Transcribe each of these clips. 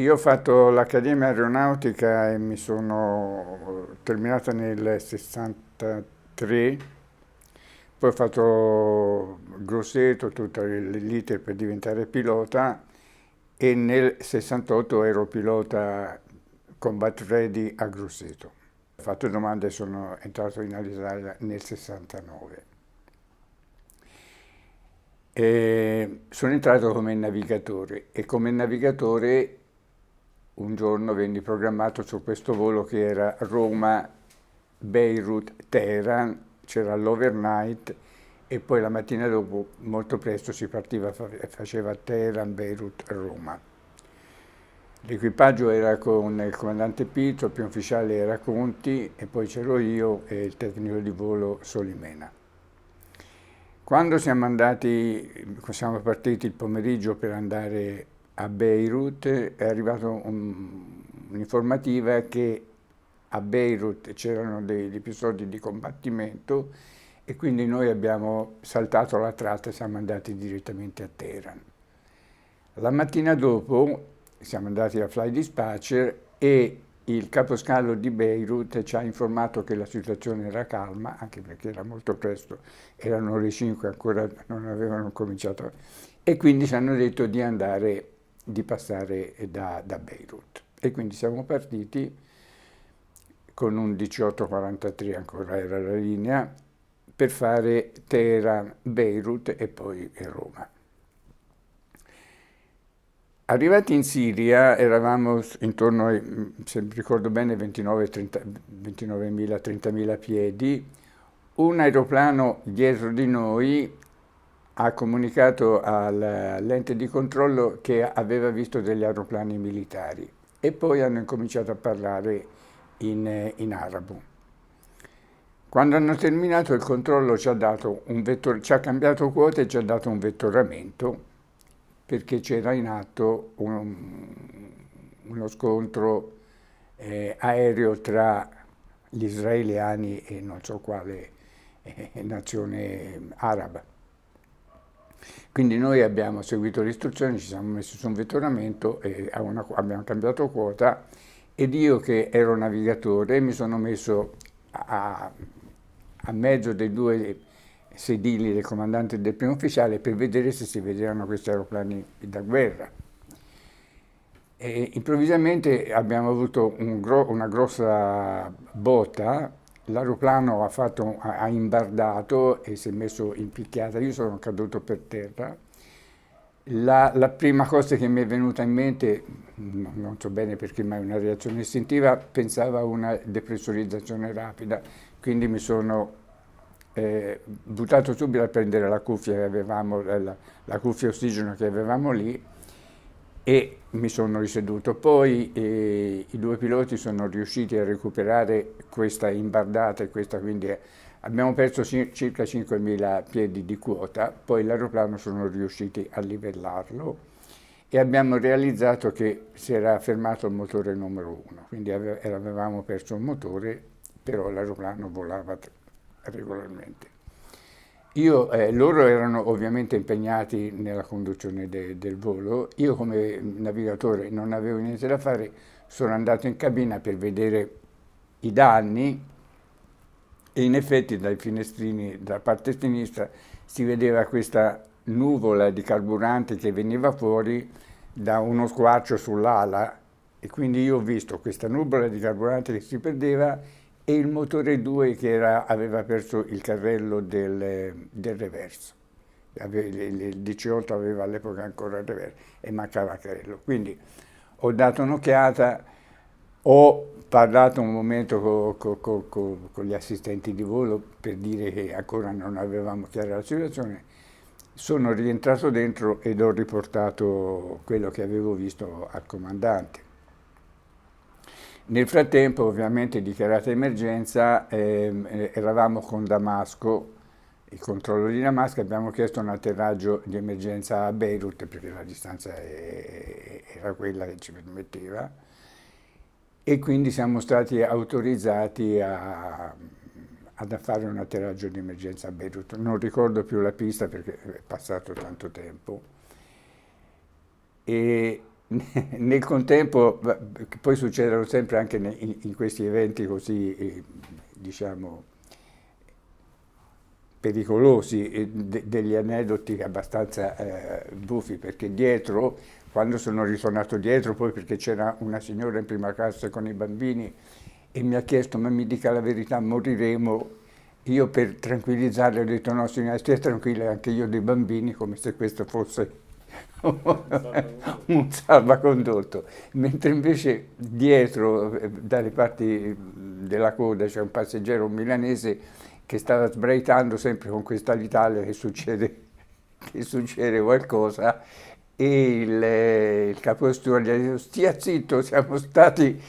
Io ho fatto l'Accademia Aeronautica e mi sono terminata nel 63, poi ho fatto Grosseto, tutto l'iter per diventare pilota e nel 68 ero pilota combat ready a Grosseto. Ho fatto domande e sono entrato in Alitalia nel 69. E sono entrato come navigatore e come navigatore un giorno venni programmato su questo volo che era Roma, Beirut, Teheran, c'era l'overnight e poi la mattina dopo molto presto si partiva e faceva Teheran, Beirut, Roma. L'equipaggio era con il comandante Pizzo, il primo ufficiale era Conti e poi c'ero io e il tecnico di volo Solimena. Quando siamo partiti il pomeriggio per andare a Beirut, è arrivata un'informativa che a Beirut c'erano degli episodi di combattimento e quindi noi abbiamo saltato la tratta e siamo andati direttamente a Teheran. La mattina dopo siamo andati a Fly Dispatcher e il caposcalo di Beirut ci ha informato che la situazione era calma, anche perché era molto presto, erano le 5, ancora non avevano cominciato, e quindi ci hanno detto di passare da Beirut. E quindi siamo partiti con un 1843, ancora era la linea, per fare Teheran, Beirut e poi Roma. Arrivati in Siria eravamo intorno ai, se ricordo bene, 29.000-30.000 piedi. Un aeroplano dietro di noi ha comunicato all'ente di controllo che aveva visto degli aeroplani militari e poi hanno incominciato a parlare in arabo. Quando hanno terminato il controllo ci ha cambiato quota e ci ha dato un vettoramento perché c'era in atto uno scontro aereo tra gli israeliani e non so quale nazione araba. Quindi noi abbiamo seguito le istruzioni, ci siamo messi su un vettoramento, abbiamo cambiato quota ed io che ero navigatore mi sono messo a mezzo dei due sedili del comandante e del primo ufficiale per vedere se si vedevano questi aeroplani da guerra. E improvvisamente abbiamo avuto una grossa botta, l'aeroplano ha imbardato e si è messo in picchiata, io sono caduto per terra. La prima cosa che mi è venuta in mente, non so bene perché, ma è una reazione istintiva, pensavo a una depressurizzazione rapida, quindi mi sono buttato subito a prendere la cuffia che avevamo, la cuffia ossigeno che avevamo lì e mi sono riseduto. Poi i due piloti sono riusciti a recuperare questa imbardata e questa, quindi abbiamo perso circa 5.000 piedi di quota, poi l'aeroplano sono riusciti a livellarlo e abbiamo realizzato che si era fermato il motore numero uno, quindi avevamo perso un motore, però l'aeroplano volava regolarmente. Loro erano ovviamente impegnati nella conduzione del volo, io come navigatore non avevo niente da fare, sono andato in cabina per vedere i danni e in effetti dai finestrini dalla parte sinistra si vedeva questa nuvola di carburante che veniva fuori da uno squarcio sull'ala e quindi io ho visto questa nuvola di carburante che si perdeva e il motore 2 che aveva perso il carrello del reverso. Il 18 aveva all'epoca ancora il reverso e mancava il carrello. Quindi ho dato un'occhiata, ho parlato un momento con gli assistenti di volo per dire che ancora non avevamo chiara la situazione, sono rientrato dentro ed ho riportato quello che avevo visto al comandante. Nel frattempo, ovviamente, dichiarata emergenza, eravamo con Damasco, il controllo di Damasco, abbiamo chiesto un atterraggio di emergenza a Beirut perché la distanza era quella che ci permetteva e quindi siamo stati autorizzati ad fare un atterraggio di emergenza a Beirut. Non ricordo più la pista perché è passato tanto tempo. E Nel contempo, che poi succedono sempre anche in questi eventi così, diciamo, pericolosi, degli aneddoti abbastanza buffi, perché dietro, quando sono ritornato dietro, poi perché c'era una signora in prima classe con i bambini e mi ha chiesto, ma mi dica la verità, moriremo? Io per tranquillizzarle ho detto, no signora, stia tranquilla, anche io ho dei bambini, come se questo fosse un salvacondotto, mentre invece dietro, dalle parti della coda, c'è un passeggero milanese che stava sbraitando sempre con questa Alitalia che succede qualcosa e il capostipite gli ha detto stia zitto, siamo stati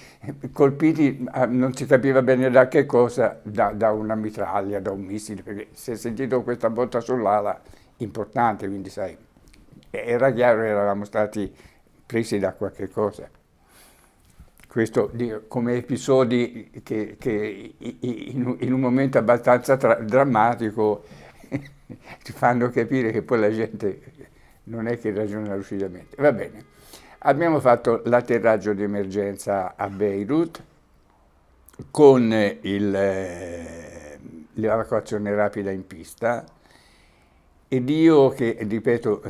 colpiti, non si capiva bene da che cosa, da una mitraglia, da un missile, perché si è sentito questa botta sull'ala importante, quindi sai, era chiaro che eravamo stati presi da qualche cosa. Questo come episodi che in un momento abbastanza drammatico ti fanno capire che poi la gente non è che ragiona lucidamente. Va bene, abbiamo fatto l'atterraggio di emergenza a Beirut con l'evacuazione rapida in pista ed io che, ripeto,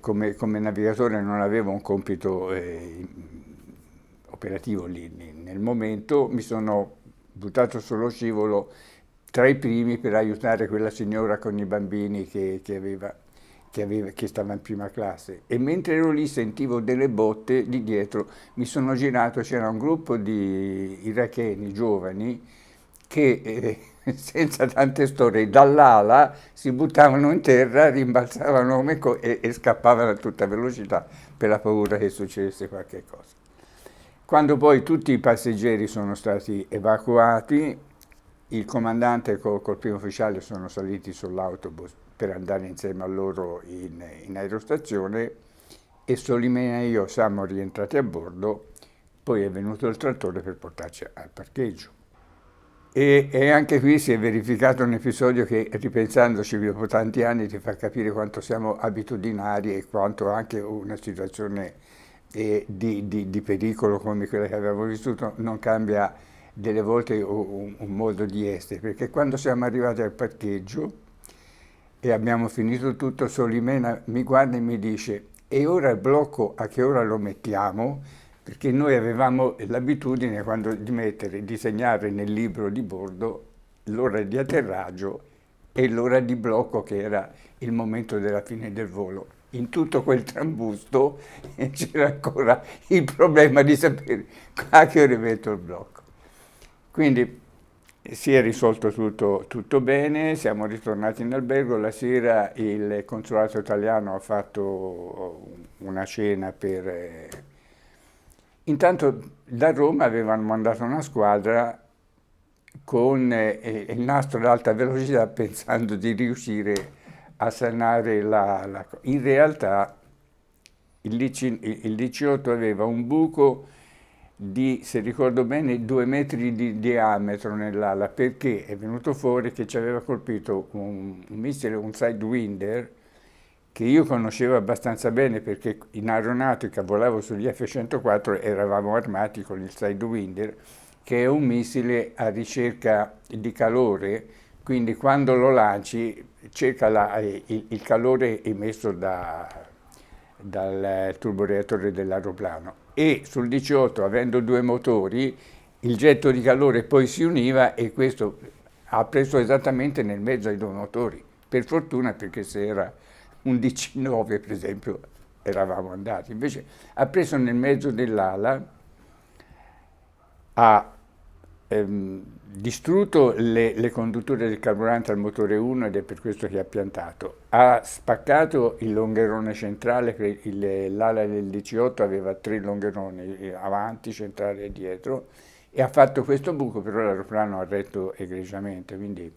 come navigatore non avevo un compito operativo lì nel momento, mi sono buttato sullo scivolo tra i primi per aiutare quella signora con i bambini che stava in prima classe. E mentre ero lì sentivo delle botte di dietro, mi sono girato, c'era un gruppo di iracheni giovani che senza tante storie dall'ala si buttavano in terra, rimbalzavano e scappavano a tutta velocità per la paura che succedesse qualche cosa. Quando poi tutti i passeggeri sono stati evacuati, il comandante col primo ufficiale sono saliti sull'autobus per andare insieme a loro in aerostazione e Solimena e io siamo rientrati a bordo, poi è venuto il trattore per portarci al parcheggio. E anche qui si è verificato un episodio che, ripensandoci dopo tanti anni, ti fa capire quanto siamo abitudinari e quanto anche una situazione di pericolo come quella che avevamo vissuto non cambia delle volte un modo di essere, perché quando siamo arrivati al parcheggio e abbiamo finito tutto, Solimena mi guarda e mi dice e ora il blocco a che ora lo mettiamo? Perché noi avevamo l'abitudine di segnare nel libro di bordo l'ora di atterraggio e l'ora di blocco che era il momento della fine del volo. In tutto quel trambusto c'era ancora il problema di sapere a che ora metto il blocco. Quindi si è risolto tutto bene, siamo ritornati in albergo, la sera il consolato italiano ha fatto una cena per... Intanto da Roma avevano mandato una squadra con il nastro ad alta velocità pensando di riuscire a sanare In realtà il DC-8 aveva un buco di, se ricordo bene, 2 metri di diametro nell'ala, perché è venuto fuori che ci aveva colpito un missile, un Sidewinder, che io conoscevo abbastanza bene perché in aeronautica volavo sugli F-104, eravamo armati con il Sidewinder, che è un missile a ricerca di calore, quindi quando lo lanci cerca il calore emesso dal turboreattore dell'aeroplano e sul 18, avendo due motori, il getto di calore poi si univa e questo ha preso esattamente nel mezzo ai due motori. Per fortuna, perché se era un DC-9 per esempio eravamo andati. Invece ha preso nel mezzo dell'ala, ha distrutto le condutture del carburante al motore 1 ed è per questo che ha piantato. Ha spaccato il longherone centrale, l'ala del DC-8 aveva 3 longheroni, avanti, centrale e dietro, e ha fatto questo buco, però l'aeroplano ha retto egregiamente, quindi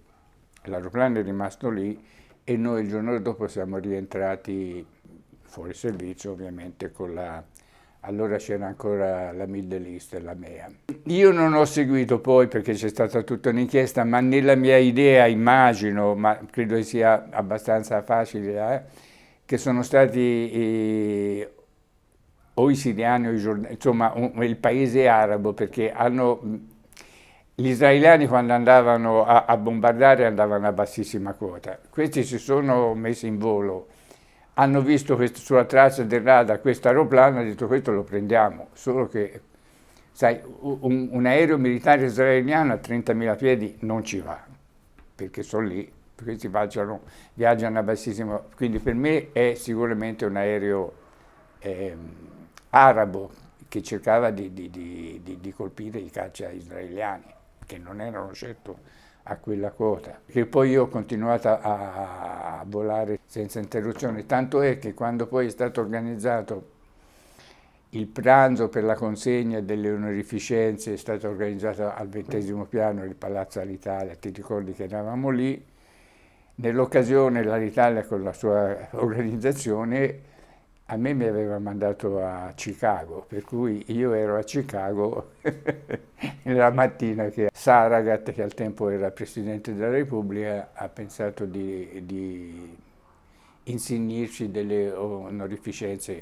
l'aeroplano è rimasto lì e noi il giorno dopo siamo rientrati fuori servizio ovviamente allora c'era ancora la Middle East e la MEA. Io non ho seguito poi perché c'è stata tutta un'inchiesta, ma nella mia idea immagino, ma credo che sia abbastanza facile, che sono stati o i siriani o i giordani, insomma il paese arabo, perché gli israeliani quando andavano a bombardare andavano a bassissima quota. Questi si sono messi in volo, hanno visto sulla traccia del radar questo aeroplano e hanno detto questo lo prendiamo, solo che, sai, un aereo militare israeliano a 30.000 piedi non ci va, perché sono lì, perché viaggiano a bassissima, quindi per me è sicuramente un aereo arabo che cercava di colpire i caccia israeliani, che non erano certo a quella quota. Che poi io ho continuato a volare senza interruzione, tanto è che quando poi è stato organizzato il pranzo per la consegna delle onorificenze, è stato organizzato al 20° piano del Palazzo Alitalia, ti ricordi che eravamo lì, nell'occasione l'Alitalia con la sua organizzazione a me mi aveva mandato a Chicago, per cui io ero a Chicago la mattina che Saragat, che al tempo era Presidente della Repubblica, ha pensato di insignirci delle onorificenze.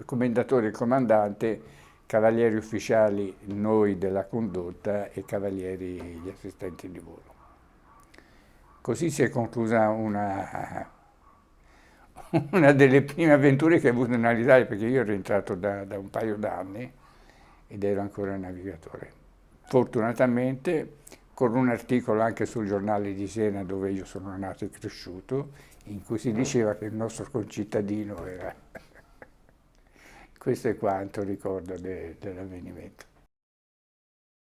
Commendatore e comandante, cavalieri ufficiali noi della condotta e cavalieri gli assistenti di volo. Così si è conclusa una delle prime avventure che ho avuto in Alitalia, perché io ero entrato da un paio d'anni ed ero ancora navigatore. Fortunatamente, con un articolo anche sul giornale di Siena, dove io sono nato e cresciuto, in cui si diceva che il nostro concittadino era... Questo è quanto ricordo dell'avvenimento.